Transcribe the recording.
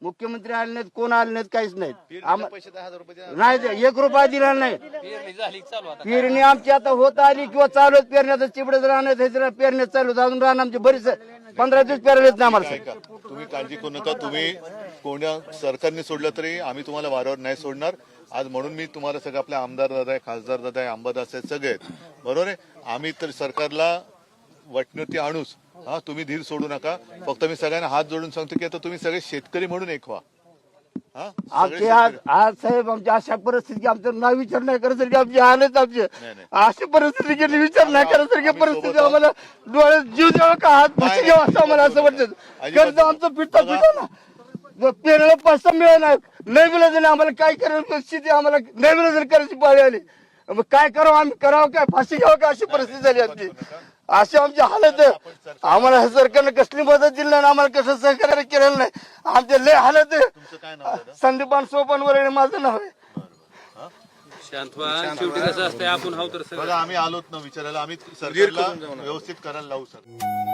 मुख्यमंत्री आले नाहीत, कोण आले नाहीत, काहीच नाहीत. पैसे 10,000 रुपये नाही 1 रुपया दिला नाही. पेरणी झाली चालू आता पेरणी आमची आता होत आली किंवा चालू आहेत. पेरण्याचं चिबडच राहण्यात पेरण्यात चालू आहेत. अजून राहणं आमचे बरेच 15 दिवस पेरलेत ना आम्हाला. ऐका, तुम्ही काळजी करू नका. तुम्ही कोणत्या सरकारने सोडलं तरी आम्ही तुम्हाला वारंवार नाही सोडणार. आज म्हणून मी तुम्हाला सगळं आपले आमदार दादा आहे, खासदार दादा आहे, अंबादास आहे, सगळे आहेत, बरोबर आहे. आम्ही तर सरकारला वटणीवरती आणूच. हा, तुम्ही धीर सोडू नका. फक्त मी सगळ्यांना हात जोडून सांगतो की आता तुम्ही सगळे शेतकरी म्हणून एक व्हा. आमचे आज साहेब आमची अशा परिस्थिती आमचं नाव विचार नाही करायसारखी आमची हालत आमचे अशी परिस्थिती केली विचार नाही करायसारखी परिस्थिती. आम्हाला डोळ्यात जीव द्यावा का हात फुशी घ्यावा असं आम्हाला असं वाटतं. कर्ज आमचं पिठा ना पेरला पैसा मिळणार नाही मिळालं. आम्हाला काय करायचं स्थिती आम्हाला नाही मिळालं करायची पाळी आली. मग काय करावं आम्ही करावं काय फाशी घ्यावं का अशी परिस्थिती झाली आमची. अशी आमची हालत आहे. आम्हाला सरकारने कसली मदत दिली नाही, आम्हाला कसं सहकार्य केलेलं नाही. आमचे लय हालत आहे. संदीपान सोपान वगैरे माझं नाव आहे. शांत व्हा. शेवटी कसं असतंय आपण हाव तर बघा आम्ही आलोत ना विचारायला. आम्ही सरकारला व्यवस्थित करायला लावू सर.